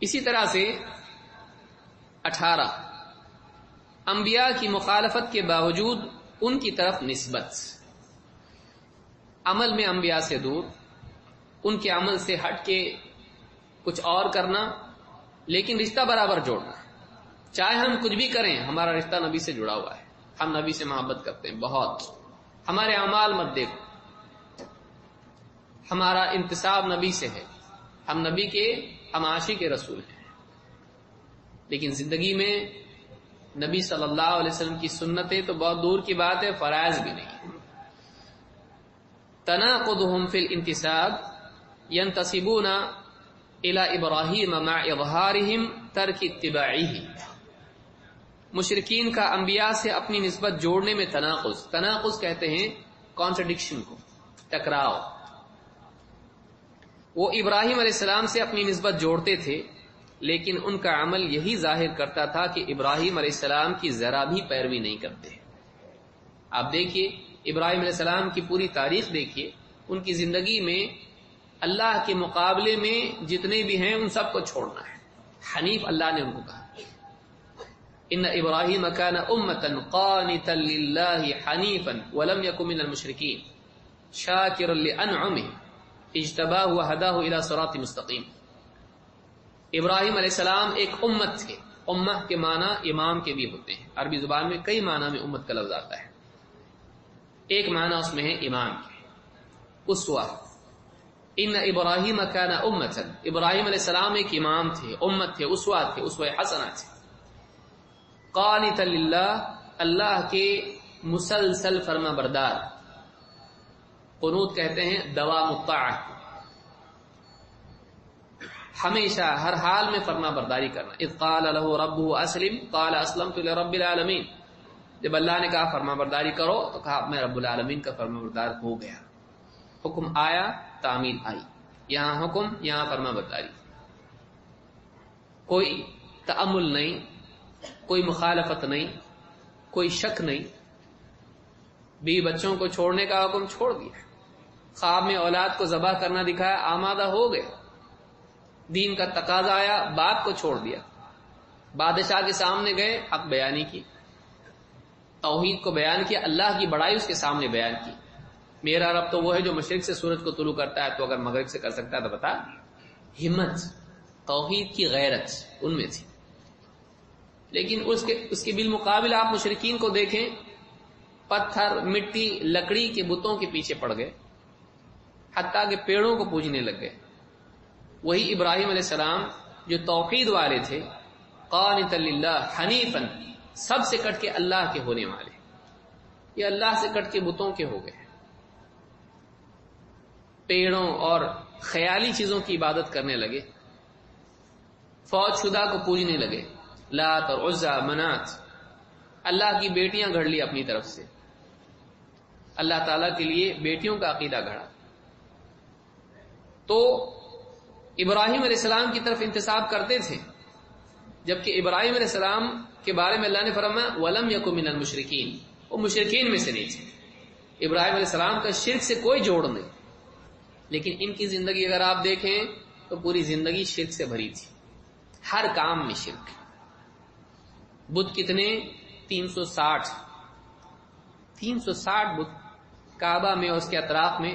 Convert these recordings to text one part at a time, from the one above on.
اسی طرح سے 18 انبیاء کی مخالفت کے باوجود ان کی طرف نسبت، عمل میں انبیاء سے دور، ان کے عمل سے ہٹ کے کچھ اور کرنا، لیکن رشتہ برابر جوڑنا، چاہے ہم کچھ بھی کریں ہمارا رشتہ نبی سے جڑا ہوا ہے، ہم نبی سے محبت کرتے ہیں بہت، ہمارے اعمال مت دیکھو، ہمارا انتساب نبی سے ہے، ہم نبی کے ہم عاشق کے رسول ہیں، لیکن زندگی میں نبی صلی اللہ علیہ وسلم کی سنتیں تو بہت دور کی بات ہے، فرائض بھی نہیں۔ تناقضهم فی الانتساب ينتسبون الى ابراہیم مع اظہارهم ترک اتباعہ، مشرکین کا انبیاء سے اپنی نسبت جوڑنے میں تناقض کہتے ہیں کانٹرڈکشن کو، ٹکراؤ۔ وہ ابراہیم علیہ السلام سے اپنی نسبت جوڑتے تھے، لیکن ان کا عمل یہی ظاہر کرتا تھا کہ ابراہیم علیہ السلام کی ذرا بھی پیروی نہیں کرتے۔ آپ دیکھیے ابراہیم علیہ السلام کی پوری تاریخ دیکھیے، ان کی زندگی میں اللہ کے مقابلے میں جتنے بھی ہیں ان سب کو چھوڑنا ہے۔ حنیف اللہ نے ان کو کہا، ان ابراہیم کان امۃ قانتا للہ حنیفا ولم یکن من المشرکین شاکرا لانعمہ اجتباہ وہداہ الی صراط مستقیم۔ ابراہیم علیہ السلام ایک امت تھے، امہ کے معنی امام کے بھی ہوتے ہیں، عربی زبان میں کئی معنی میں امت کا لفظ آتا ہے، ایک معنی اس میں ہے امام کے، اسوہ۔ ان ابراہیم کان امۃ، ابراہیم علیہ السلام ایک امام تھے، امت تھے، اسوہ تھے، اسوہ حسنہ تھے، قانتا للہ، اللہ کے مسلسل فرما بردار، قنوت کہتے ہیں دوام الطاعہ، ہمیشہ ہر حال میں فرما برداری کرنا۔ اذ قال له ربه اسلم قال اسلمت لرب العالمین، جب اللہ نے کہا فرما برداری کرو تو کہا میں رب العالمین کا فرما بردار ہو گیا۔ حکم آیا، تعمیل آئی، یہاں حکم، یہاں فرما برداری، کوئی تأمل نہیں، کوئی مخالفت نہیں، کوئی شک نہیں۔ بیوی بچوں کو چھوڑنے کا حکم چھوڑ دیا، خواب میں اولاد کو ذبح کرنا دکھایا، آمادہ ہو گئے، دین کا تقاضا آیا، بات کو چھوڑ دیا، بادشاہ کے سامنے گئے، حق بیانی کی، توحید کو بیان کیا، اللہ کی بڑائی اس کے سامنے بیان کی۔ میرا رب تو وہ ہے جو مشرق سے سورج کو طلوع کرتا ہے، تو اگر مغرب سے کر سکتا ہے تو بتا۔ ہمت، توحید کی غیرت ان میں تھی، لیکن اس کے بالمقابل آپ مشرکین کو دیکھیں، پتھر، مٹی، لکڑی کے بتوں کے پیچھے پڑ گئے، حتیٰ کہ پیڑوں کو پوجنے لگ گئے۔ وہی ابراہیم علیہ السلام جو توحید والے تھے، قانتا للہ حنیفا، سب سے کٹ کے اللہ کے ہونے والے، یہ اللہ سے کٹ کے بتوں کے ہو گئے، پیڑوں اور خیالی چیزوں کی عبادت کرنے لگے، فوج شدہ کو پوجنے لگے، لات اور عزا، منات، اللہ کی بیٹیاں گھڑ لی اپنی طرف سے، اللہ تعالیٰ کے لیے بیٹیوں کا عقیدہ گھڑا۔ تو ابراہیم علیہ السلام کی طرف انتساب کرتے تھے، جبکہ ابراہیم علیہ السلام کے بارے میں اللہ نے فرمایا وَلَمْ يَكُن مِّنَ الْمُشْرِكِينَ، وہ مشرکین میں سے نہیں تھے، ابراہیم علیہ السلام کا شرک سے کوئی جوڑ نہیں، لیکن ان کی زندگی اگر آپ دیکھیں تو پوری زندگی شرک سے بھری تھی، ہر کام میں شرک۔ بت کتنے؟ 360 بت کعبہ میں اور اس کے اطراف میں،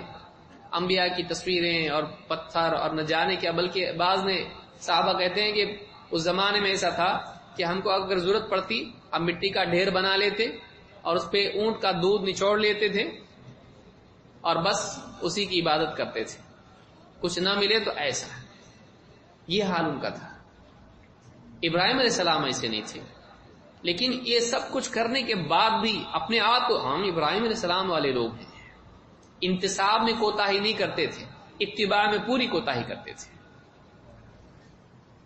انبیاء کی تصویریں اور پتھر اور نہ جانے کیا، بلکہ بعض نے صحابہ کہتے ہیں کہ اس زمانے میں ایسا تھا کہ ہم کو اگر ضرورت پڑتی ہم مٹی کا ڈھیر بنا لیتے اور اس پہ اونٹ کا دودھ نچوڑ لیتے تھے اور بس اسی کی عبادت کرتے تھے، کچھ نہ ملے تو ایسا، یہ حال ان کا تھا۔ ابراہیم علیہ السلام ایسے نہیں تھے، لیکن یہ سب کچھ کرنے کے بعد بھی اپنے آپ کو ہم ابراہیم علیہ السلام والے لوگ ہیں، انتساب میں کوتاہی نہیں کرتے تھے، اتباع میں پوری کوتاہی کرتے تھے۔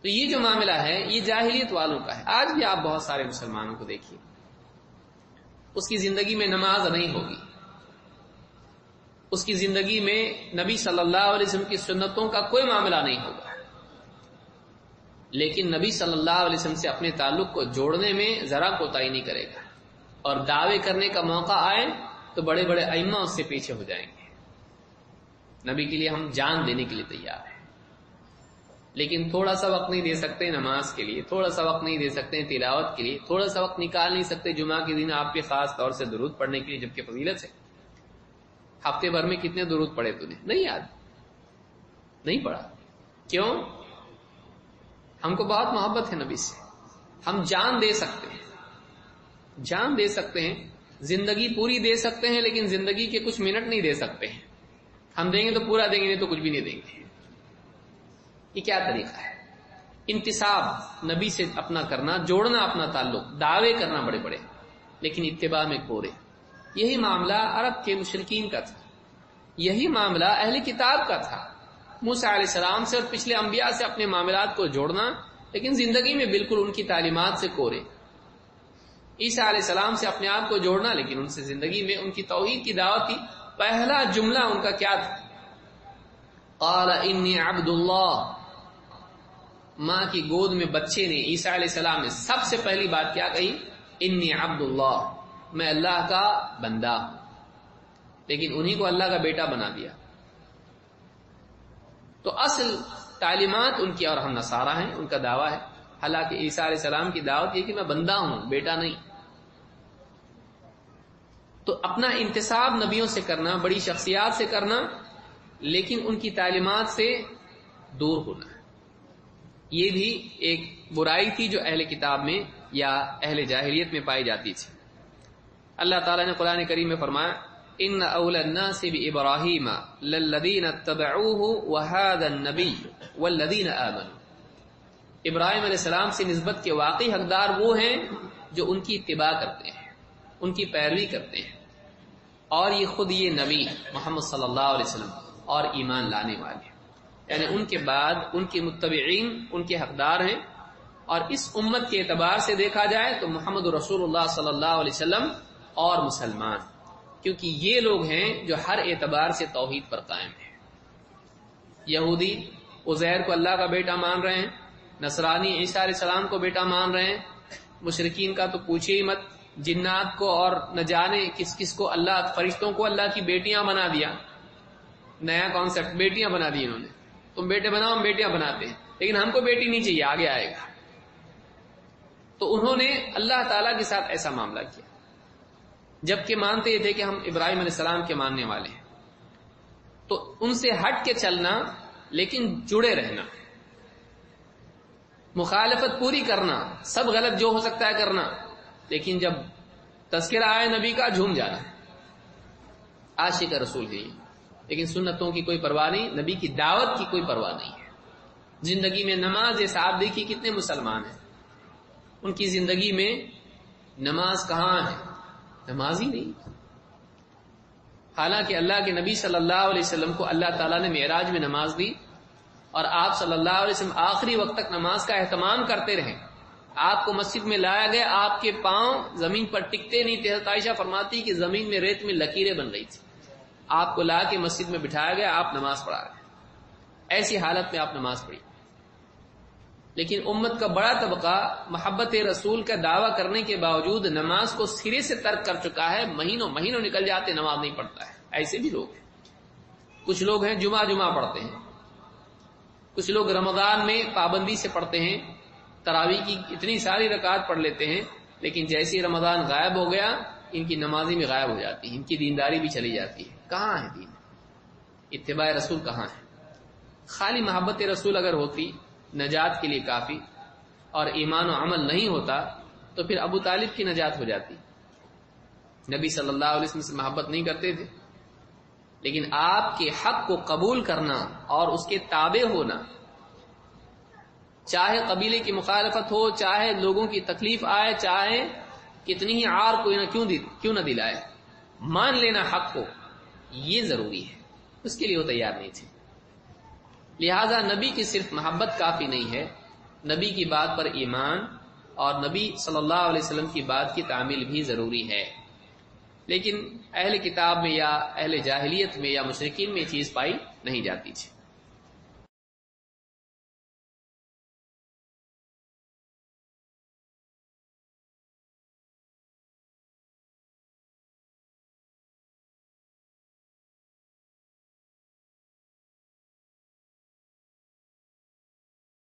تو یہ جو معاملہ ہے یہ جاہلیت والوں کا ہے۔ آج بھی آپ بہت سارے مسلمانوں کو دیکھیے، اس کی زندگی میں نماز نہیں ہوگی، اس کی زندگی میں نبی صلی اللہ علیہ وسلم کی سنتوں کا کوئی معاملہ نہیں ہوگا، لیکن نبی صلی اللہ علیہ وسلم سے اپنے تعلق کو جوڑنے میں ذرا کوتاہی نہیں کرے گا، اور دعوے کرنے کا موقع آئے تو بڑے بڑے ائمہ اس سے پیچھے ہو جائیں گے۔ نبی کے لیے ہم جان دینے کے لیے تیار ہیں۔ لیکن تھوڑا سا وقت نہیں دے سکتے نماز کے لیے، تھوڑا سا وقت نہیں دے سکتے تلاوت کے لیے، تھوڑا سا وقت نکال نہیں سکتے جمعہ کے دن آپ کے خاص طور سے درود پڑھنے کے لیے، جبکہ فضیلت ہے۔ ہفتے بھر میں کتنے درود پڑھے تو نے؟ نہیں یاد، نہیں پڑھا۔ کیوں؟ ہم کو بہت محبت ہے نبی سے، ہم جان دے سکتے ہیں، جان دے سکتے ہیں، زندگی پوری دے سکتے ہیں، لیکن زندگی کے کچھ منٹ نہیں دے سکتے ہیں۔ ہم دیں گے تو پورا دیں گے، نہیں تو کچھ بھی نہیں دیں گے۔ یہ کیا طریقہ ہے؟ انتساب نبی سے اپنا کرنا، جوڑنا اپنا تعلق، دعوے کرنا بڑے بڑے، لیکن اتباع میں کورے۔ یہی معاملہ عرب کے مشرکین کا تھا، یہی معاملہ اہل کتاب کا تھا۔ موسیٰ علیہ السلام سے اور پچھلے انبیاء سے اپنے معاملات کو جوڑنا، لیکن زندگی میں بالکل ان کی تعلیمات سے کورے۔ عیسیٰ علیہ السلام سے اپنے آپ کو جوڑنا، لیکن ان سے زندگی میں ان کی توحید کی دعوت تھی۔ پہلا جملہ ان کا کیا تھا؟ قال انی عبد اللہ۔ ماں کی گود میں بچے نے، عیسیٰ علیہ السلام نے سب سے پہلی بات کیا کہی؟ انی عبد اللہ، میں اللہ کا بندہ ہوں، لیکن انہی کو اللہ کا بیٹا بنا دیا۔ تو اصل تعلیمات ان کی، اور ہم نصارہ ہیں، ان کا دعویٰ ہے، حالانکہ عیسیٰ علیہ السلام کی دعوت یہ کہ میں بندہ ہوں، بیٹا نہیں۔ تو اپنا انتساب نبیوں سے کرنا، بڑی شخصیات سے کرنا، لیکن ان کی تعلیمات سے دور ہونا، یہ بھی ایک برائی تھی جو اہل کتاب میں یا اہل جاہلیت میں پائی جاتی تھی۔ اللہ تعالیٰ نے قرآن کریم میں فرمایا ان اول الناس بابراہیم للذین اتبعوہ وہذا النبی والذین آمنوا۔ ابراہیم علیہ السلام سے نسبت کے واقعی حقدار وہ ہیں جو ان کی اتباع کرتے ہیں، ان کی پیروی کرتے ہیں، اور یہ خود یہ نبی محمد صلی اللہ علیہ وسلم اور ایمان لانے والے، یعنی ان کے بعد ان کے متبعین ان کے حقدار ہیں۔ اور اس امت کے اعتبار سے دیکھا جائے تو محمد رسول اللہ صلی اللہ علیہ وسلم اور مسلمان، کیونکہ یہ لوگ ہیں جو ہر اعتبار سے توحید پر قائم ہیں۔ یہودی عزیر کو اللہ کا بیٹا مان رہے ہیں، نصرانی عیسیٰ علیہ السلام کو بیٹا مان رہے ہیں، مشرکین کا تو پوچھے ہی مت، جنات کو اور نہ جانے کس کس کو اللہ، فرشتوں کو اللہ کی بیٹیاں بنا دیا، نیا کانسیپٹ، بیٹیاں بنا دی انہوں نے۔ تم بیٹے بناؤ، ہم بیٹیاں بناتے ہیں، لیکن ہم کو بیٹی نہیں چاہیے، آگے آئے گا۔ تو انہوں نے اللہ تعالیٰ کے ساتھ ایسا معاملہ کیا، جبکہ مانتے یہ تھے کہ ہم ابراہیم علیہ السلام کے ماننے والے ہیں۔ تو ان سے ہٹ کے چلنا، لیکن جڑے رہنا، مخالفت پوری کرنا، سب غلط جو ہو سکتا ہے کرنا، لیکن جب تذکرہ آئے نبی کا جھوم جانا، عاشق رسول ہے یہ، لیکن سنتوں کی کوئی پرواہ نہیں، نبی کی دعوت کی کوئی پرواہ نہیں ہے۔ زندگی میں نماز جیسا آپ دیکھیے کتنے مسلمان ہیں، ان کی زندگی میں نماز کہاں ہے؟ نماز ہی نہیں۔ حالانکہ اللہ کے نبی صلی اللہ علیہ وسلم کو اللہ تعالیٰ نے معراج میں نماز دی، اور آپ صلی اللہ علیہ وسلم آخری وقت تک نماز کا اہتمام کرتے رہے۔ آپ کو مسجد میں لایا گیا، آپ کے پاؤں زمین پر ٹکتے نہیں تھے، حضرت عائشہ فرماتی کہ زمین میں ریت میں لکیریں بن رہی تھی۔ آپ کو لا کے مسجد میں بٹھایا گیا، آپ نماز پڑھا رہے، ایسی حالت میں آپ نماز پڑھی۔ لیکن امت کا بڑا طبقہ محبت رسول کا دعویٰ کرنے کے باوجود نماز کو سرے سے ترک کر چکا ہے، مہینوں مہینوں نکل جاتے نماز نہیں پڑھتا ہے۔ ایسے بھی لوگ ہیں، کچھ لوگ ہیں جمعہ پڑھتے ہیں، کچھ لوگ رمضان میں پابندی سے پڑھتے ہیں، تراویح کی اتنی ساری رکعات پڑھ لیتے ہیں، لیکن جیسے رمضان غائب ہو گیا ان کی نمازی بھی غائب ہو جاتی ہے، ان کی دینداری بھی چلی جاتی ہے۔ کہاں ہے دین؟ اتباع رسول کہاں ہے؟ خالی محبت رسول اگر ہوتی نجات کے لیے کافی، اور ایمان و عمل نہیں ہوتا تو پھر ابو طالب کی نجات ہو جاتی۔ نبی صلی اللہ علیہ وسلم سے محبت نہیں کرتے تھے، لیکن آپ کے حق کو قبول کرنا اور اس کے تابع ہونا، چاہے قبیلے کی مخالفت ہو، چاہے لوگوں کی تکلیف آئے، چاہے کتنی ہی عار کوئی نہ کیوں نہ دلائے، مان لینا حق کو، یہ ضروری ہے۔ اس کے لیے وہ تیار نہیں تھے۔ لہذا نبی کی صرف محبت کافی نہیں ہے، نبی کی بات پر ایمان اور نبی صلی اللہ علیہ وسلم کی بات کی تعمیل بھی ضروری ہے۔ لیکن اہل کتاب میں یا اہل جاہلیت میں یا مشرکین میں یہ چیز پائی نہیں جاتی تھی۔